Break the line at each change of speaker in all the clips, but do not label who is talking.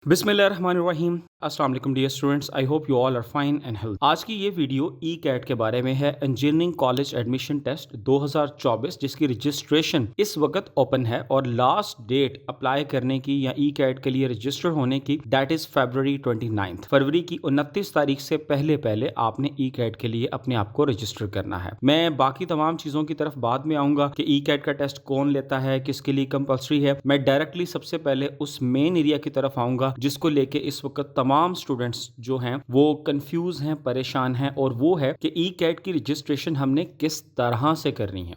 बिस्मिल्लाहिर्रहमानिर्रहीम। अस्सलाम वालेकुम dear students, I hope you all are fine and health. आज की ये वीडियो ई कैट के बारे में है, इंजीनियरिंग कॉलेज एडमिशन टेस्ट 2024, जिसकी रजिस्ट्रेशन इस वक्त ओपन है और लास्ट डेट अप्लाई करने की या ई कैट के लिए रजिस्टर होने की दैट इज फरवरी 29। फरवरी की 29 तारीख से पहले पहले आपने ई कैट के लिए अपने आप को रजिस्टर करना है। मैं बाकी तमाम चीज़ों की तरफ बाद में आऊँगा कि ई कैट का टेस्ट कौन लेता है, किसके लिए कंपल्सरी है। मैं डायरेक्टली सबसे पहले उस मेन एरिया की तरफ आऊँगा जिसको लेके इस वक्त तमाम स्टूडेंट्स जो हैं वो कंफ्यूज हैं, परेशान हैं, और वो है कि ई कैट की रजिस्ट्रेशन हमने किस तरह से करनी है।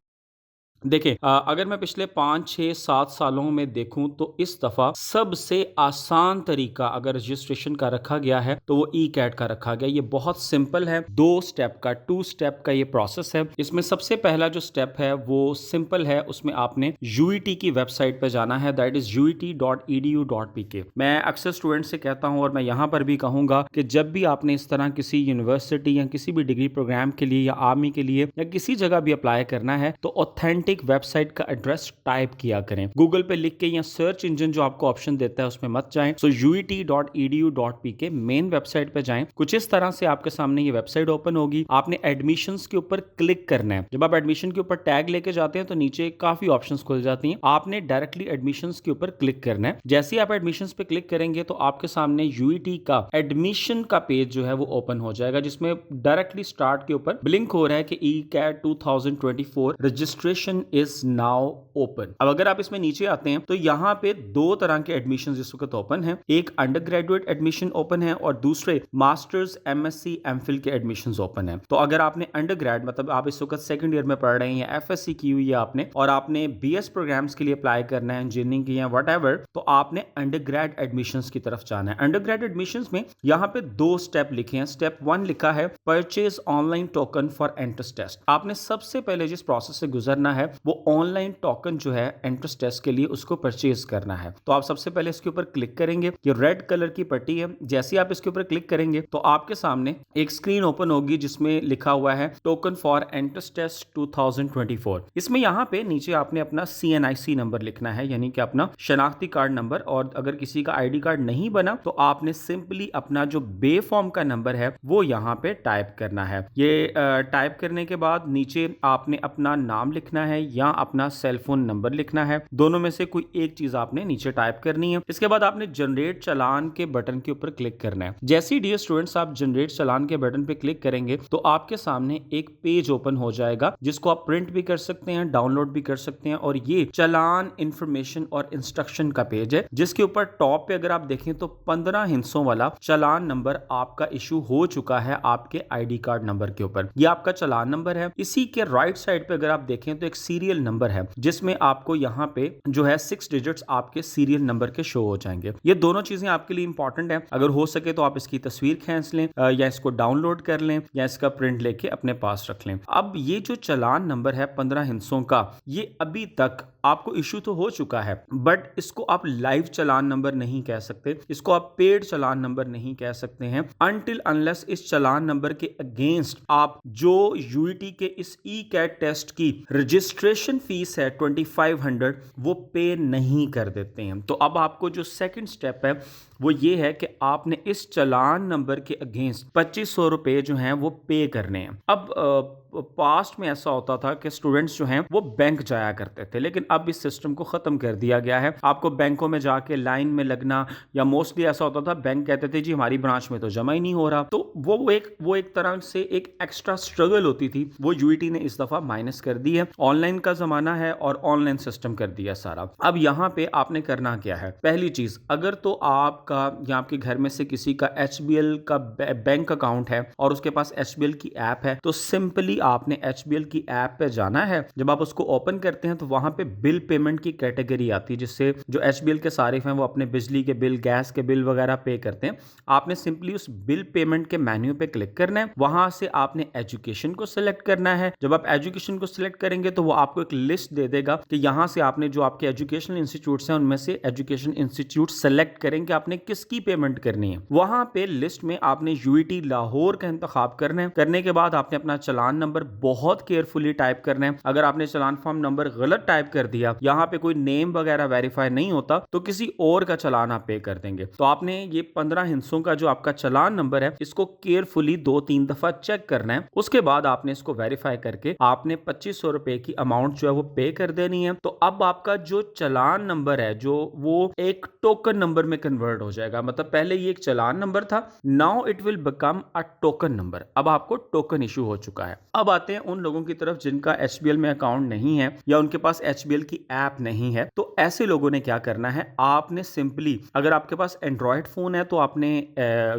देखिए, अगर मैं पिछले 5, 6, 7 सालों में देखूं तो इस दफ़ा सबसे आसान तरीका अगर रजिस्ट्रेशन का रखा गया है तो वो ई कैट का रखा गया। ये बहुत सिंपल है, 2 स्टेप का ये प्रोसेस है। इसमें सबसे पहला जो स्टेप है वो सिंपल है, उसमें आपने यूईटी की वेबसाइट पे जाना है, दैट इज uit.edu.pk। मैं अक्सर स्टूडेंट से कहता हूं और मैं यहाँ पर भी कहूँगा कि जब भी आपने इस तरह किसी यूनिवर्सिटी या किसी भी डिग्री प्रोग्राम के लिए या आर्मी के लिए या किसी जगह भी अप्लाई करना है तो ऑथेंटिक वेबसाइट का एड्रेस टाइप किया करें। गूगल पे लिख के या सर्च इंजन जो आपको ऑप्शन देता है उसमें मत जाएं। सो uit.edu.pk मेन वेबसाइट पे जाएं। कुछ इस तरह से आपके सामने ये वेबसाइट ओपन होगी। आपने एडमिशंस के ऊपर क्लिक करना है। जब आप एडमिशन के ऊपर टैग लेके जाते हैं तो नीचे काफी ऑप्शंस खुल जाती हैं। आपने डायरेक्टली एडमिशंस के ऊपर क्लिक करना है। जैसे ही आप एडमिशंस पे क्लिक करेंगे तो आपके सामने यूईटी का एडमिशन का पेज जो है वो ओपन हो जाएगा, जिसमें डायरेक्टली स्टार्ट के ऊपर ब्लिंक हो रहा है कि ई CAT 2024 registration is now open. अब अगर आप इसमें नीचे आते हैं तो यहाँ पे 2 तरह के एडमिशन इस वक्त ओपन है। एक अंडर ग्रेजुएट एडमिशन ओपन है और दूसरे मास्टर्स, एमएससी, एमफिल के एडमिशन ओपन है। तो अगर आपने अंडर ग्रेड मतलब आप इस वक्त सेकंड ईयर में पढ़ रहे हैं या एफएससी की हुई है आपने और आपने बीएस प्रोग्राम्स के लिए अप्लाई करना है, इंजीनियरिंग की या व्हाटएवर, तो आपने अंडर ग्रेड एडमिशंस की तरफ जाना है। अंडर ग्रेड एडमिशंस में यहाँ पे 2 स्टेप लिखे हैं। स्टेप 1 लिखा है purchase online token for entrance test. आपने सबसे पहले जिस प्रोसेस से गुजरना है वो ऑनलाइन टोकन जो है एंट्रेंस टेस्ट के लिए उसको परचेज करना है। तो आप सबसे पहले इसके ऊपर क्लिक करेंगे। ये रेड कलर की पट्टी है, जैसे आप इसके ऊपर क्लिक करेंगे तो आपके सामने एक स्क्रीन ओपन होगी जिसमें लिखा हुआ है टोकन फॉर एंट्रेंस टेस्ट 2024। इसमें यहाँ पे नीचे आपने अपना CNIC नंबर लिखना है, यानी कि अपना शनाख्ती कार्ड नंबर, और अगर किसी का आईडी कार्ड नहीं बना तो आपने सिंपली अपना जो बे फॉर्म का नंबर है वो यहाँ पे टाइप करना है। ये टाइप करने के बाद नीचे आपने अपना नाम लिखना है या अपना सेल फोन नंबर लिखना है। दोनों में से कोई एक चीज आपने नीचे टाइप करनी है। इसके बाद आपने जनरेट चालान के बटन के ऊपर क्लिक करना है। जैसे ही डियर स्टूडेंट्स आप जनरेट चालान के बटन पे क्लिक करेंगे तो आपके सामने एक पेज ओपन हो जाएगा जिसको आप प्रिंट भी कर सकते हैं, डाउनलोड भी कर सकते हैं, और ये चालान इंफॉर्मेशन और इंस्ट्रक्शन का पेज है जिसके ऊपर टॉप पे अगर आप देखें तो 15 हिस्सों वाला चालान नंबर आपका इशू हो चुका है आपके आईडी कार्ड नंबर के ऊपर। ये आपका चालान नंबर है। इसी के राइट साइड पे अगर आप देखें तो एक सीरियल नंबर है जिसमें आपको यहाँ पे जो है 6 डिजिट्स आपके सीरियल नंबर के शो हो जाएंगे। ये दोनों चीजें आपके लिए इंपॉर्टेंट है। अगर हो सके तो आप इसकी तस्वीर खींच लें या इसको डाउनलोड कर लें या इसका प्रिंट लेके अपने पास रख लें। अब ये जो चालान नंबर है 15 हिस्सों का, ये अभी तक आपको इशू तो हो चुका है, बट इसको आप लाइव चालान नंबर नहीं कह सकते, इसको आप पेड चालान नंबर नहीं कह सकते हैं अनटिल अनलेस इस चालान नंबर के अगेंस्ट आप जो यूईटी के इस ई कैट टेस्ट की रजिस्ट्रेशन फीस है 2500 वो पे नहीं कर देते हैं। तो अब आपको जो सेकंड स्टेप है वो ये है कि आपने इस चालान नंबर के अगेंस्ट 2500 रुपए जो हैं वो पे करने हैं। अब पास्ट में ऐसा होता था कि स्टूडेंट्स जो हैं वो बैंक जाया करते थे, लेकिन अब इस सिस्टम को खत्म कर दिया गया है। आपको बैंकों में जाके लाइन में लगना, या मोस्टली ऐसा होता था बैंक कहते थे जी हमारी ब्रांच में तो जमा ही नहीं हो रहा, तो वो एक तरह से एक एक्स्ट्रा स्ट्रगल होती थी, वो यूईटी ने इस दफा माइनस कर दी है। ऑनलाइन का जमाना है और ऑनलाइन सिस्टम कर दिया सारा। अब यहाँ पे आपने करना क्या है, पहली चीज, अगर तो आपका या आपके घर में से किसी का HBL का बैंक अकाउंट है और उसके पास HBL की ऐप है तो सिंपली आपने HBL की ऐप पे जाना है। जब आप उसको ओपन करते हैं तो वहां पे बिल पेमेंट की कैटेगरी आती है, जिससे जो HBL के सारिफ हैं वो अपने बिजली के बिल, गैस के बिल वगैरह पे करते हैं। आपने सिंपली उस बिल पेमेंट के मेन्यू पे क्लिक करना है। वहां से आपने एजुकेशन को सिलेक्ट करना है। जब आप एजुकेशन को सिलेक्ट करेंगे तो वो आपको एक लिस्ट दे देगा कि यहां से आपने जो आपके एजुकेशनल इंस्टीट्यूट्स हैं उनमें से एजुकेशन इंस्टीट्यूट सेलेक्ट करें कि आपने आपने किसकी पेमेंट करनी है। वहां पे लिस्ट में आपने यूईटी लाहौर का इंतखाब करना है। करने के बाद आपने अपना चालान नंबर बहुत केयरफुली टाइप करना है। अगर आपने चालान फॉर्म नंबर गलत टाइप कर दिया, यहाँ पे कोई नेम वगैरह वेरीफाई नहीं होता, तो किसी और का चालान आप पे कर देंगे। तो आपने ये 15 हिस्सों का जो आपका चालान नंबर है, इसको केयरफुली 2-3 दफा चेक करना है। उसके बाद आपने इसको वेरीफाई करके आपने 2500 रुपए की अमाउंट जो है वो पे कर देनी है। तो अब आपका जो चालान नंबर है जो वो एक टोकन नंबर में कन्वर्ट हो जाएगा। मतलब पहले ये एक चालान नंबर था, now it will become a token number. अब आपको टोकन इशू हो चुका है। अब आते हैं उन लोगों की तरफ जिनका एचबीएल में अकाउंट नहीं है या उनके पास एचबीएल की ऐप नहीं है। तो ऐसे लोगों ने क्या करना है, आपने सिंपली, अगर आपके पास एंड्रॉयड फोन है तो आपने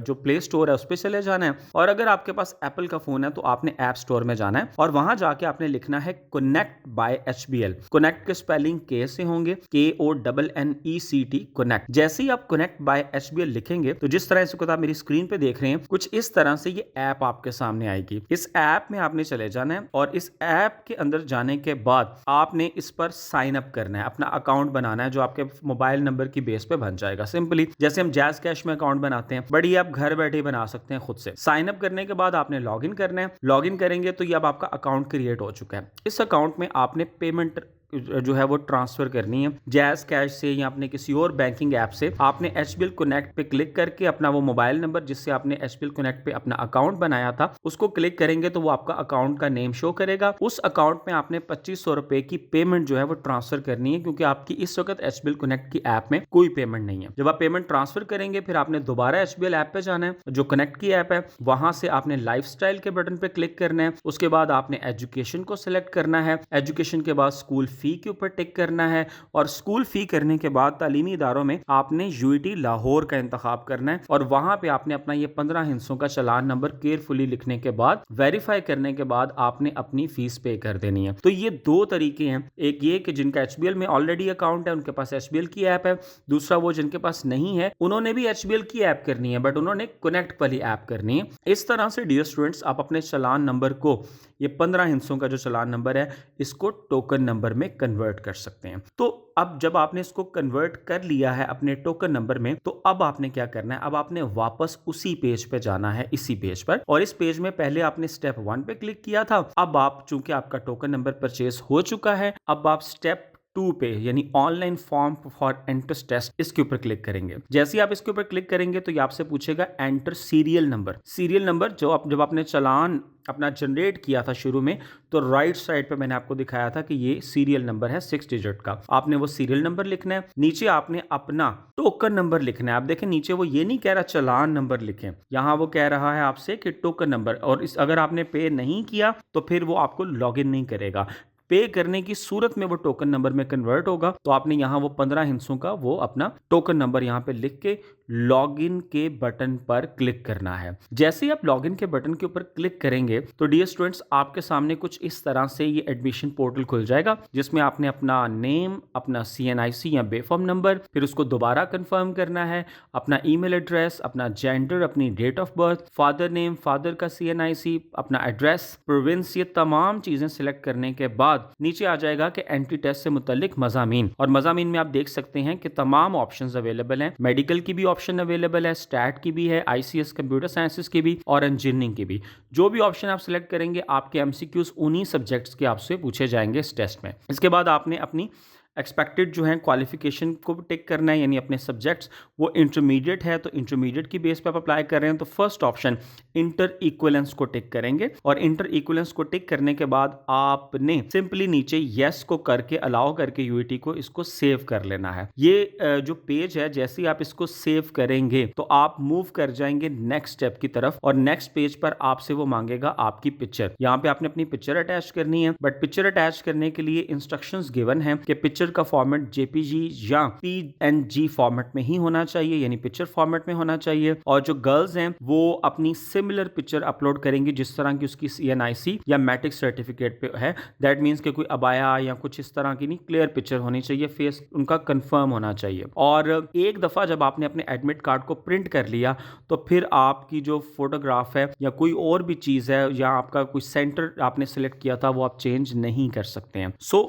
जो प्ले स्टोर है उस पर चले जाना है, और अगर आपके पास एप्पल का फोन है तो आपने ऐप स्टोर में जाना है और वहां जाके आपने लिखना है कनेक्ट बाय एचबीएल। कनेक्ट के स्पेलिंग के से होंगे, KONNECT, कनेक्ट। जैसे ही आप कनेक्ट बाय एचबीएल लिखेंगे तो जिस तरह इसको आप मेरी स्क्रीन पे देख रहे हैं, कुछ इस तरह से ये ऐप आपके सामने आएगी। इस ऐप में आपने चले जाना है और इस ऐप के अंदर जाने के बाद आपने इस पर साइन अप करना है, अपना अकाउंट बनाना है जो आपके मोबाइल नंबर की बेस पे बन जाएगा। सिंपली जैसे हम जैज कैश में अकाउंट बनाते हैं, बट ये आप घर बैठे बना सकते हैं खुद से। साइन अप करने के बाद आपने लॉगिन करना है। लॉगिन करेंगे तो ये अब आपका अकाउंट क्रिएट हो चुका है। इस अकाउंट में आपने पेमेंट जो है वो ट्रांसफर करनी है जैज कैश से या अपने किसी और बैंकिंग ऐप से। आपने एचबीएल कनेक्ट पे क्लिक करके अपना वो मोबाइल नंबर जिससे आपने एचबीएल कनेक्ट पे अपना अकाउंट बनाया था उसको क्लिक करेंगे तो वो आपका अकाउंट का नेम शो करेगा। उस अकाउंट में आपने 2500 रुपए की पेमेंट जो है वो ट्रांसफर करनी है, क्योंकि आपकी इस वक्त एचबीएल कनेक्ट की ऐप में कोई पेमेंट नहीं है। जब आप पेमेंट ट्रांसफर करेंगे फिर आपने दोबारा एचबीएल ऐप पे जाना है, जो कनेक्ट की ऐप है, वहां से आपने लाइफस्टाइल के बटन पे क्लिक करना है। उसके बाद आपने एजुकेशन को सिलेक्ट करना है। एजुकेशन के बाद स्कूल फी के ऊपर टिक करना है और स्कूल फी करने के बाद तालीमी इदारों में आपने यूईटी लाहौर का इंतखाब करना है और वहां पे आपने अपना ये 15 हिस्सों का चालान नंबर केयरफुली लिखने के बाद वेरीफाई करने के बाद आपने अपनी फीस पे कर देनी है। तो ये दो तरीके हैं, एक ये कि जिनका एचबीएल में ऑलरेडी अकाउंट है उनके पास एचबीएल की ऐप है, दूसरा वो जिनके पास नहीं है उन्होंने भी एचबीएल की ऐप करनी है बट उन्होंने कनेक्ट वाली ऐप करनी है। इस तरह से डियर स्टूडेंट्स आप अपने चालान नंबर को, ये 15 हिस्सों का जो चालान नंबर है, इसको टोकन नंबर में कन्वर्ट कर सकते हैं। तो अब जब आपने इसको कन्वर्ट कर लिया है अपने टोकन नंबर में, तो अब आपने क्या करना है, अब आपने वापस उसी पेज पे जाना है, इसी पेज पर। और इस पेज में पहले आपने स्टेप 1 पे क्लिक किया था, अब आप चूंकि आपका टोकन नंबर परचेज हो चुका है, अब आप स्टेप 2 पे यानी online form for entrance test, इसके ऊपर क्लिक करेंगे। जैसे ही आप इसके ऊपर क्लिक करेंगे तो ये आपसे पूछेगा enter serial number. Serial number जब आपने चालान अपना जनरेट किया था शुरू में, तो राइट साइड पे मैंने आपको दिखाया था कि ये सीरियल नंबर है 6 डिजिट का। आपने वो सीरियल नंबर लिखना है। नीचे आपने अपना टोकन नंबर लिखना है। आप देखें नीचे वो ये नहीं कह रहा चालान नंबर लिखें, यहाँ वो कह रहा है आपसे कि टोकन नंबर। और अगर आपने पे नहीं किया तो फिर वो आपको लॉगिन नहीं करेगा। पे करने की सूरत में वो टोकन नंबर में कन्वर्ट होगा। तो आपने यहाँ वो 15 हिस्सों का वो अपना टोकन नंबर यहाँ पे लिख के लॉगिन के बटन पर क्लिक करना है। जैसे ही आप लॉगिन के बटन के ऊपर क्लिक करेंगे तो डियर स्टूडेंट्स आपके सामने कुछ इस तरह से ये एडमिशन पोर्टल खुल जाएगा, जिसमें आपने अपना नेम, अपना CNIC या बेफॉर्म नंबर, फिर उसको दोबारा कंफर्म करना है, अपना ईमेल एड्रेस, अपना जेंडर, अपनी date of birth, father name, father का CNIC, अपना एड्रेस, प्रोविंस, ये तमाम चीजें सिलेक्ट करने के बाद नीचे आ जाएगा कि एंट्री टेस्ट से मुतालिक मज़ामीन। और मज़ामीन में आप देख सकते हैं कि तमाम ऑप्शंस अवेलेबल हैं। मेडिकल की भी ऑप्शन अवेलेबल है, स्टैट की भी है, ICS कंप्यूटर साइंसेस की भी और इंजीनियरिंग की भी। जो भी ऑप्शन आप सिलेक्ट करेंगे आपके MCQs उन्हीं सब्जेक्ट्स के आपसे पूछे जाएंगे इस टेस्ट में। इसके बाद आपने अपनी एक्सपेक्टेड जो है क्वालिफिकेशन को टिक करना है, यानी अपने सब्जेक्ट्स वो इंटरमीडिएट है तो इंटरमीडिएट की बेस पे आप अप्लाई कर रहे हैं तो फर्स्ट ऑप्शन इंटर इक्विवेलेंस को टिक करेंगे। और इंटर इक्विवेलेंस को टिक करने के बाद आपने सिंपली नीचे यस को करके अलाउ करके यूईटी को इसको सेव कर लेना है। ये जो पेज है जैसे ही आप इसको सेव करेंगे तो आप मूव कर जाएंगे नेक्स्ट स्टेप की तरफ और नेक्स्ट पेज पर आपसे वो मांगेगा आपकी पिक्चर। यहाँ पे आपने अपनी पिक्चर अटैच करनी है, बट पिक्चर अटैच करने के लिए इंस्ट्रक्शंस गिवन है कि पिक्चर का फॉर्मेट JPG या PNG फॉर्मेट में ही होना चाहिए, यानी पिक्चर फॉर्मेट में होना चाहिए। और जो गर्ल्स हैं वो अपनी सिमिलर पिक्चर अपलोड करेंगी जिस तरह की उसकी CNIC या मैट्रिक सर्टिफिकेट पे है। दैट मींस कि कोई अबाया या कुछ इस तरह की नहीं, क्लियर पिक्चर होनी चाहिए, फेस उनका कंफर्म होना चाहिए। और एक दफा जब आपने अपने एडमिट कार्ड को प्रिंट कर लिया तो फिर आपकी जो फोटोग्राफ है या कोई और भी चीज है या आपका कोई सेंटर आपने सिलेक्ट किया था वो आप चेंज नहीं कर सकते हैं। सो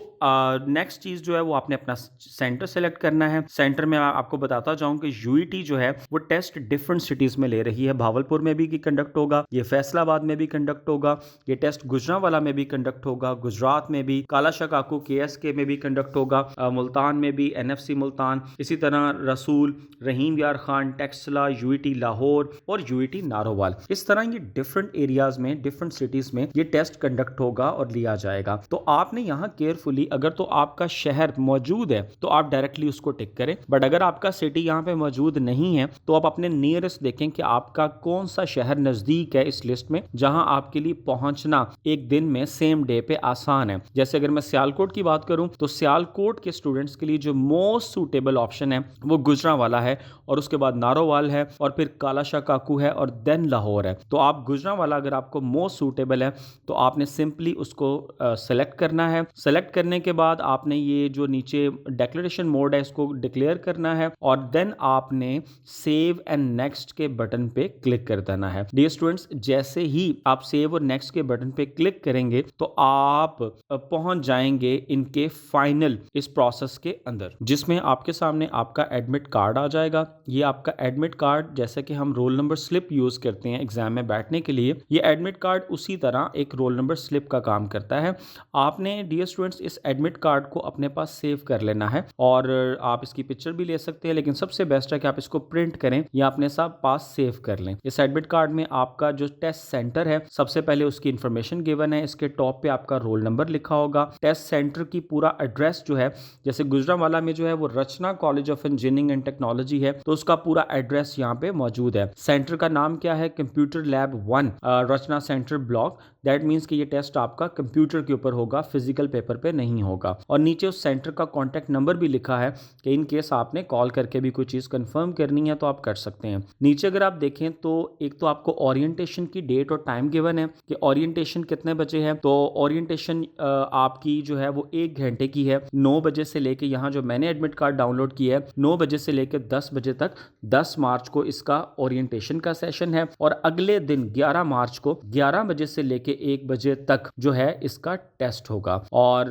नेक्स्ट चीज जो है वो आपने अपना सेंटर सेलेक्ट करना है। सेंटर में आपको बताता जाऊं कि यूईटी जो है वो टेस्ट डिफरेंट सिटीज में ले रही है। भावलपुर में भी कंडक्ट होगा, ये फैसलाबाद में भी कंडक्ट होगा, ये टेस्ट गुजरांवाला में भी कंडक्ट होगा, गुजरात में भी, कालाशाह काकू केएसके में भी कंडक्ट होगा, मुल्तान में भी, एनएफसी मुल्तान, इसी तरह रसूल, रहीम यार खान, टेक्सला, यूईटी लाहौर और यूईटी नारोवाल। इस तरह ये डिफरेंट एरियाज में, डिफरेंट सिटीज में ये टेस्ट कंडक्ट होगा और लिया जाएगा। तो आपने यहाँ केयरफुली, अगर तो आपका शहर मौजूद है तो आप डायरेक्टली उसको टिक करें, बट अगर आपका सिटी यहाँ पे मौजूद नहीं है तो आप अपने नियरेस्ट देखें कि आपका कौन सा शहर नजदीक है इस लिस्ट में, जहां आपके लिए पहुंचना एक दिन में सेम डे पे आसान है। जैसे अगर मैं सियालकोट की बात करूं तो सियालकोट के स्टूडेंट्स के लिए जो मोस्ट सूटेबल ऑप्शन है वो गुजरांवाला है, और उसके बाद नारोवाल है, और फिर कालाशाह काकू है, और देन लाहौर है। तो आप गुजरांवाला अगर आपको मोस्ट सूटेबल है तो आपने सिंपली उसको सेलेक्ट करना है। सेलेक्ट करने के बाद आपने ये जो नीचे डिक्लेरेशन मोड है इसको डिक्लेयर करना है, और देन आपने सेव एंड नेक्स्ट के बटन पे क्लिक कर देना है। डियर स्टूडेंट्स, जैसे ही आप सेव और नेक्स्ट के बटन पे क्लिक करेंगे तो आप पहुंच जाएंगे इनके फाइनल इस प्रोसेस के अंदर, जिसमें आपके सामने आपका एडमिट कार्ड आ जाएगा। ये आपका एडमिट कार्ड, जैसे कि हम रोल नंबर स्लिप यूज करते हैं एग्जाम में बैठने के लिए, ये एडमिट कार्ड उसी तरह एक रोल नंबर स्लिप का काम करता है। आपने डियर स्टूडेंट्स इस एडमिट कार्ड को अपने पास सेव कर लेना है, और आप इसकी पिक्चर भी ले सकते हैं, लेकिन सबसे बेस्ट है कि आप इसको प्रिंट करें या अपने साथ पास सेव कर लें। इस एडमिट कार्ड में आपका जो टेस्ट सेंटर है सबसे पहले उसकी इंफॉर्मेशन गिवन है, इसके टॉप पे आपका रोल नंबर लिखा होगा, टेस्ट सेंटर की पूरा एड्रेस जो है, जैसे गुजरांवाला में जो है वो Rachna college of engineering and technology है, तो उसका पूरा एड्रेस यहाँ पे मौजूद है। सेंटर का नाम क्या है? Computer lab 1 Rachna centre block. That means कि ये टेस्ट आपका कंप्यूटर के ऊपर होगा, फिजिकल पेपर पे नहीं होगा। और नीचे उस सेंटर का कॉन्टैक्ट नंबर भी लिखा है कि इन केस आपने कॉल करके भी कोई चीज़ कंफर्म करनी है तो आप कर सकते हैं। नीचे अगर आप देखें तो एक तो आपको ओरिएंटेशन की डेट और टाइम गिवन है कि ओरिएंटेशन कितने बजे है। तो ओरिएंटेशन आपकी जो है वो 1 घंटे की है, 9 बजे से लेके, यहाँ जो मैंने एडमिट कार्ड डाउनलोड किया है 9 बजे से लेकर 10 बजे तक, 10 मार्च को इसका ओरिएंटेशन का सेशन है, और अगले दिन 11 मार्च को 11 बजे से लेके 1 बजे तक जो है इसका टेस्ट होगा। और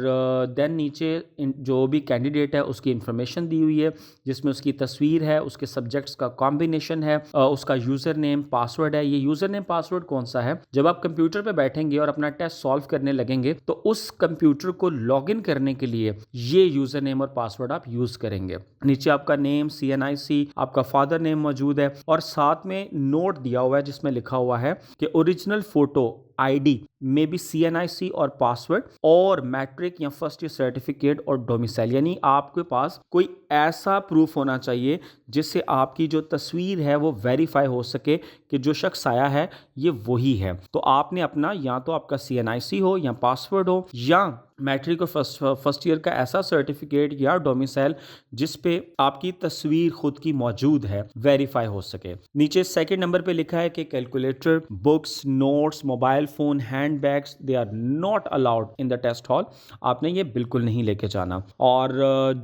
देन नीचे जो भी कैंडिडेट है उसकी इंफॉर्मेशन दी हुई है, जिसमें उसकी तस्वीर है, उसके सब्जेक्ट्स का कॉम्बिनेशन है, उसका यूजर नेम पासवर्ड है। ये यूजर नेम पासवर्ड कौन सा है? जब आप कंप्यूटर पे बैठेंगे और अपना टेस्ट सॉल्व करने लगेंगे तो उस कंप्यूटर को लॉगिन करने के लिए ये यूजर नेम और पासवर्ड आप यूज करेंगे। नीचे आपका नेम, CNIC, आपका फादर नेम मौजूद है, और साथ में नोट दिया हुआ है जिसमें लिखा हुआ है कि ओरिजिनल फोटो ID में भी CNIC और पासवर्ड, और मैट्रिक या फर्स्ट ईयर सर्टिफिकेट और डोमिसाइल, यानी आपके पास कोई ऐसा प्रूफ होना चाहिए जिससे आपकी जो तस्वीर है वो वेरीफाई हो सके कि जो शख्स आया है ये वही है। तो आपने अपना, या तो आपका CNIC हो या पासवर्ड हो या मैट्रिक और फर्स्ट ईयर का ऐसा सर्टिफिकेट या डोमिसाइल जिस पे आपकी तस्वीर खुद की मौजूद है, वेरीफाई हो सके। नीचे सेकंड नंबर पे लिखा है कि calculator, books, notes, mobile phone, hand bags, they are not allowed in the test hall. आपने ये बिल्कुल नहीं लेके जाना। और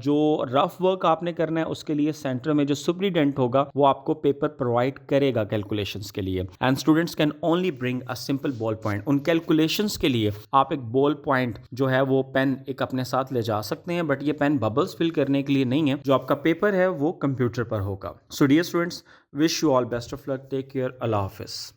जो रफ वर्क आपने करना है उसके लिए सेंटर में जो सुपरिटेंडेंट होगा वो आपको पेपर प्रोवाइड करेगा कैलकुलेशंस के लिए। And students can only bring a simple ball point. उन कैलकुलेशंस के लिए आप एक बॉल पॉइंट जो है वो पेन एक अपने साथ ले जा सकते हैं, बट ये पेन बबल्स फिल करने के लिए नहीं है। जो आपका पेपर है वो कंप्यूटर पर होगा। So dear students, wish you all best of luck, take care, अल्लाह हाफिज।